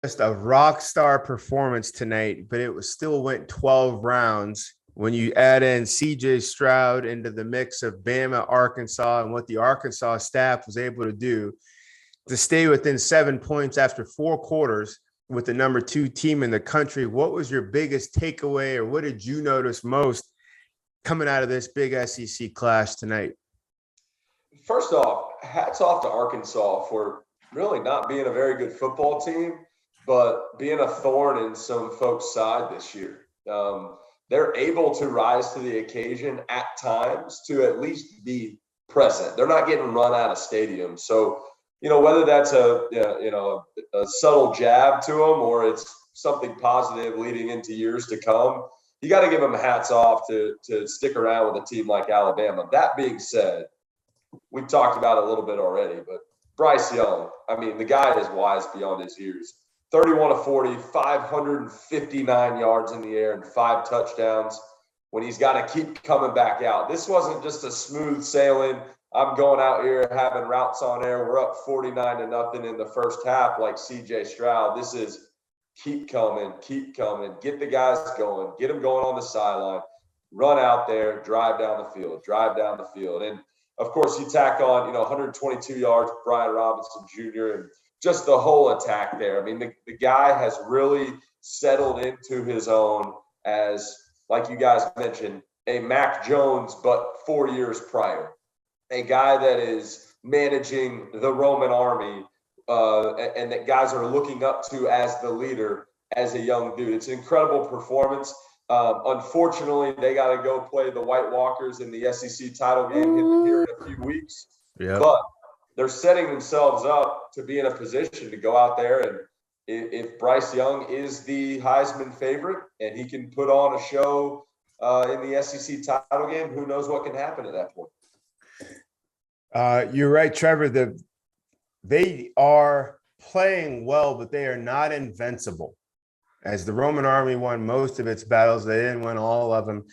Just a rock star performance tonight, but it was still went 12 rounds. When you add in CJ Stroud into the mix of Bama, Arkansas, and what the Arkansas staff was able to do to stay within 7 points after 4 quarters with the number 2 team in the country, what was your biggest takeaway, or what did you notice most coming out of this big SEC clash tonight? First off, hats off to Arkansas for really not being a very good football team, but being a thorn in some folks' side this year. They're able to rise to the occasion at times to at least be present. They're not getting run out of stadiums. So, whether that's a subtle jab to them or it's something positive leading into years to come, you got to give them hats off to stick around with a team like Alabama. That being said, we've talked about it a little bit already, but Bryce Young, I mean, the guy is wise beyond his years. 31 of 40, 559 yards in the air and 5 touchdowns when he's got to keep coming back out. This wasn't just a smooth sailing, I'm going out here having routes on air. We're up 49-0 in the first half like CJ Stroud. This is keep coming, get the guys going, get them going on the sideline, run out there, drive down the field. And, of course, you tack on, 122 yards, Brian Robinson Jr., and just the whole attack there. I mean, the guy has really settled into his own as, like you guys mentioned, a Mac Jones, but 4 years prior. A guy that is managing the Roman army and that guys are looking up to as the leader as a young dude. It's an incredible performance. Unfortunately, they got to go play the White Walkers in the SEC title game here in a few weeks. Yeah. But they're setting themselves up to be in a position to go out there. And if Bryce Young is the Heisman favorite and he can put on a show in the SEC title game, who knows what can happen at that point. You're right, Trevor. They are playing well, but they are not invincible. As the Roman army won most of its battles, they didn't win all of them.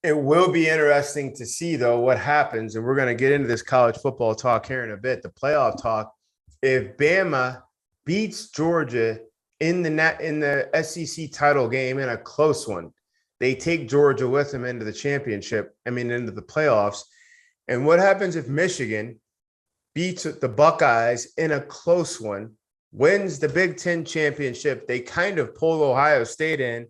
It will be interesting to see, though, what happens, and we're going to get into this college football talk here in a bit, the playoff talk. If Bama beats Georgia in the SEC title game in a close one, they take Georgia with them into the into the playoffs. And what happens if Michigan beats the Buckeyes in a close one, wins the Big Ten championship? They kind of pull Ohio State in.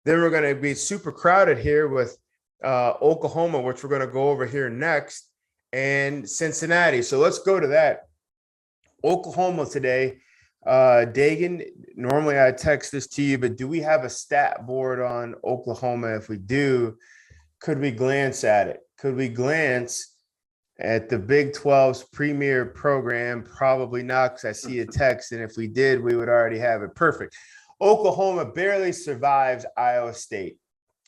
Then we're going to be super crowded here with Oklahoma, which we're going to go over here next, and Cincinnati. So let's go to that. Oklahoma today. Dagan, normally I text this to you, but do we have a stat board on Oklahoma? If we do, could we glance at it? Could we glance at the Big 12's premier program? Probably not, because I see a text, and if we did, we would already have it. Perfect. Oklahoma barely survives Iowa State.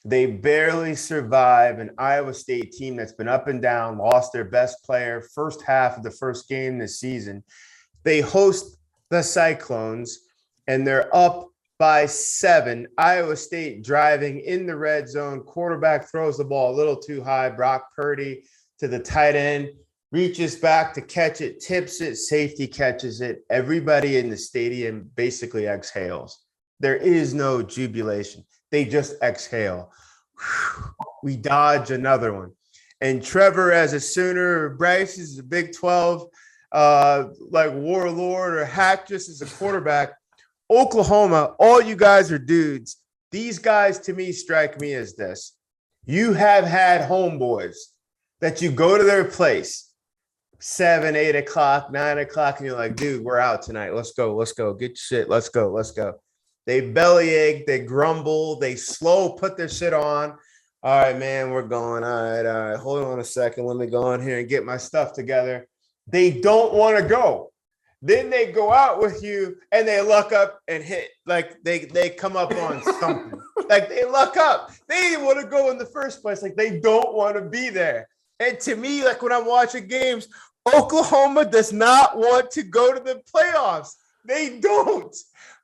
They barely survive an Iowa State team that's been up and down, lost their best player first half of the first game this season. They host the Cyclones, and they're up by 7. Iowa State driving in the red zone. Quarterback throws the ball a little too high. Brock Purdy to the tight end, reaches back to catch it, tips it, safety catches it. Everybody in the stadium basically exhales. There is no jubilation. They just exhale. Whew, we dodge another one. And Trevor, as a Sooner, Bryce is a Big 12, like warlord or hack just as a quarterback. Oklahoma, all you guys are dudes. These guys, to me, strike me as this. You have had homeboys that you go to their place 7, 8 o'clock, 9 o'clock, and you're like, dude, we're out tonight. Let's go. Get your shit. Let's go. They bellyache, they grumble, they slow put their shit on. All right, man, we're going. All right. Hold on a second. Let me go in here and get my stuff together. They don't want to go. Then they go out with you and they luck up and hit. Like they come up on something. Like they luck up. They didn't want to go in the first place. Like they don't want to be there. And to me, like when I'm watching games, Oklahoma does not want to go to the playoffs. They don't.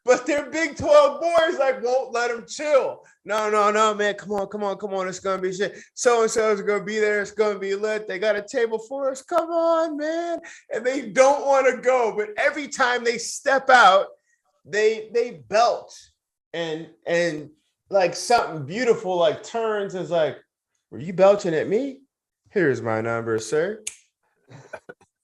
But their Big 12 boys like won't let them chill. No, man. Come on. It's going to be shit. So-and-so is going to be there. It's going to be lit. They got a table for us. Come on, man. And they don't want to go. But every time they step out, they belch and like something beautiful like turns and is like, were you belching at me? Here's my number, sir.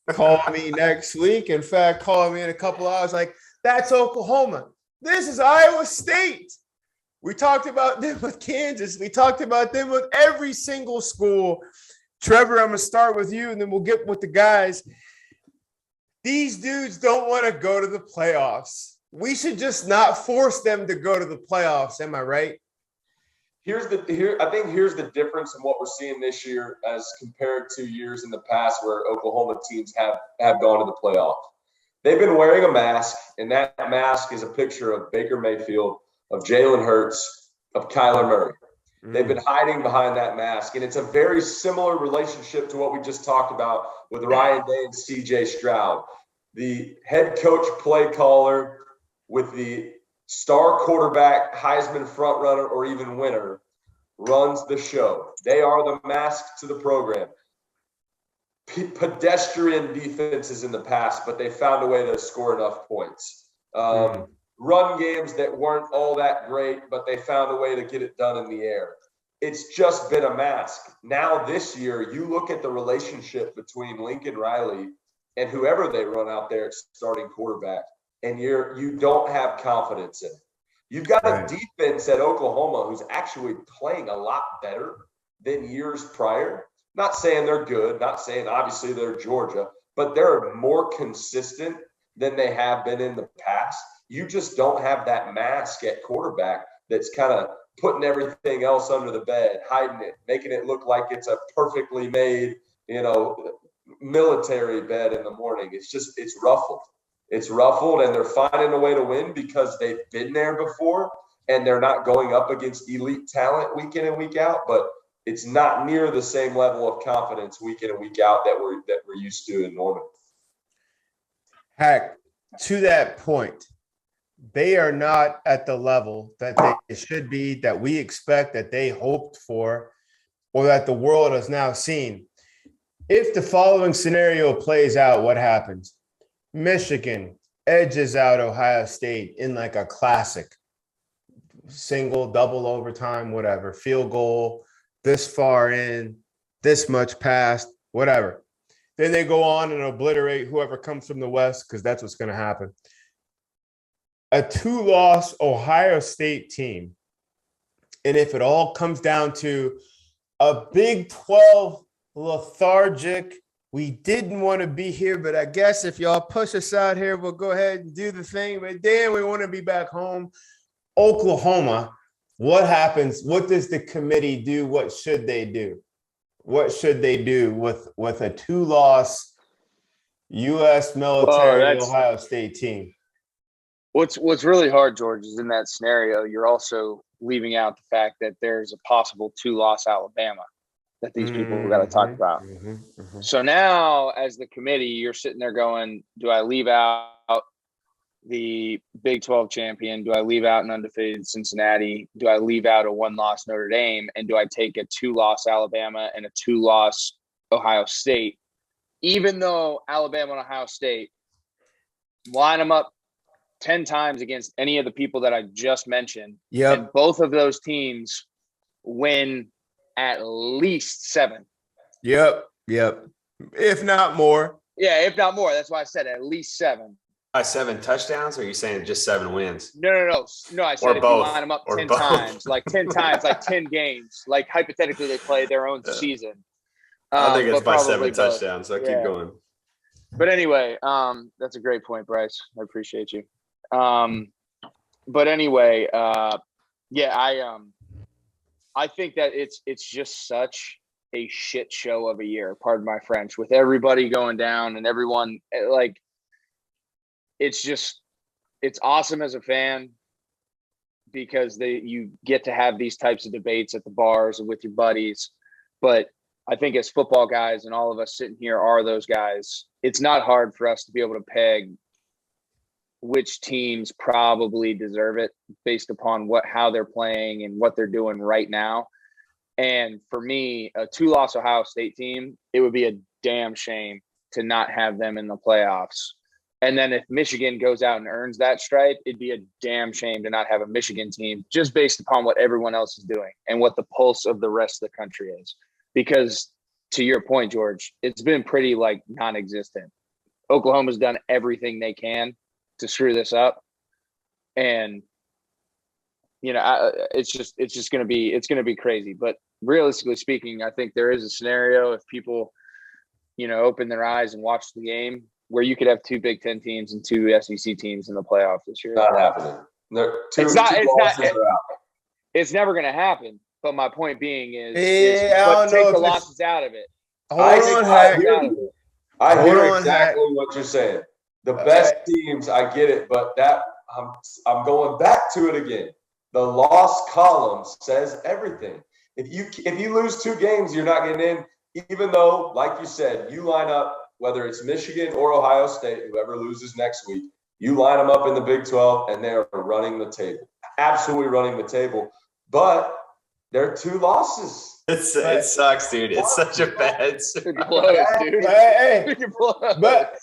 Call me next week. In fact, call me in a couple hours. Like, that's Oklahoma. This is Iowa State. We talked about them with Kansas. We talked about them with every single school. Trevor, I'm going to start with you, and then we'll get with the guys. These dudes don't want to go to the playoffs. We should just not force them to go to the playoffs. Am I right? I think here's the difference in what we're seeing this year as compared to years in the past where Oklahoma teams have gone to the playoffs. They've been wearing a mask, and that mask is a picture of Baker Mayfield, of Jalen Hurts, of Kyler Murray. They've been hiding behind that mask, and it's a very similar relationship to what we just talked about with Ryan Day and C.J. Stroud. The head coach play caller with the star quarterback, Heisman frontrunner, or even winner runs the show. They are the mask to the program. Pedestrian defenses in the past, but they found a way to score enough points. Run games that weren't all that great, but they found a way to get it done in the air. It's just been a mask. Now this year, you look at the relationship between Lincoln Riley and whoever they run out there at starting quarterback, and you don't have confidence in it. You've got a defense at Oklahoma who's actually playing a lot better than years prior. Not saying they're good, not saying obviously they're Georgia, but they're more consistent than they have been in the past. You just don't have that mask at quarterback that's kind of putting everything else under the bed, hiding it, making it look like it's a perfectly made, military bed in the morning. It's ruffled. It's ruffled, and they're finding a way to win because they've been there before, and they're not going up against elite talent week in and week out, but it's not near the same level of confidence week in and week out that we're used to in Norman. Heck, to that point, they are not at the level that they should be, that we expect, that they hoped for, or that the world has now seen. If the following scenario plays out, what happens? Michigan edges out Ohio State in like a classic, single, double overtime, whatever, field goal, this far in, this much past, whatever. Then they go on and obliterate whoever comes from the West, because that's what's going to happen. A 2-loss Ohio State team, and if it all comes down to a Big 12 lethargic, we didn't want to be here, but I guess if y'all push us out here, we'll go ahead and do the thing. But damn, we want to be back home. Oklahoma, what happens? What does the committee do? What should they do? What should they do with a 2-loss U.S. military Ohio State team? What's really hard, George, is in that scenario, you're also leaving out the fact that there's a possible 2-loss Alabama that these people got to talk about. So now, as the committee, you're sitting there going, do I leave out the Big 12 champion? Do I leave out an undefeated Cincinnati? Do I leave out a 1-loss Notre Dame? And do I take a 2-loss Alabama and a 2-loss Ohio State? Even though Alabama and Ohio State, line them up 10 times against any of the people that I just mentioned. Yep. And both of those teams win at least 7. Yep. If not more. Yeah, if not more. That's why I said at least 7. 7 touchdowns, or are you saying just 7 wins? No. I said if you line them up 10 times, like 10 times, like 10 games, like hypothetically they play their own season. I think it's by 7 both. touchdowns, so keep going. But anyway, that's a great point, Bryce. I appreciate you. But anyway, I think that it's just such a shit show of a year, pardon my French, with everybody going down and everyone like it's awesome as a fan because you get to have these types of debates at the bars and with your buddies. But I think as football guys, and all of us sitting here are those guys, it's not hard for us to be able to peg which teams probably deserve it based upon how they're playing and what they're doing right now. And for me, a 2-loss Ohio State team, it would be a damn shame to not have them in the playoffs. And then if Michigan goes out and earns that stripe, it'd be a damn shame to not have a Michigan team just based upon what everyone else is doing and what the pulse of the rest of the country is. Because to your point, George, it's been pretty like non-existent. Oklahoma's done everything they can to screw this up. And, you know, it's going to be crazy. But realistically speaking, I think there is a scenario if people, you know, open their eyes and watch the game where you could have 2 Big Ten teams and 2 SEC teams in the playoffs this year. Not happening. It's never going to happen. But my point being is take the losses out of it. I hear exactly what you're saying. The best teams, I get it, but that I'm going back to it again. The loss column says everything. If you lose 2 games, you're not getting in, even though, like you said, you line up, whether it's Michigan or Ohio State, whoever loses next week, you line them up in the Big 12, and they are running the table, absolutely running the table. But they're 2 losses. It sucks, dude. It's such a bad. Close, dude. Hey, but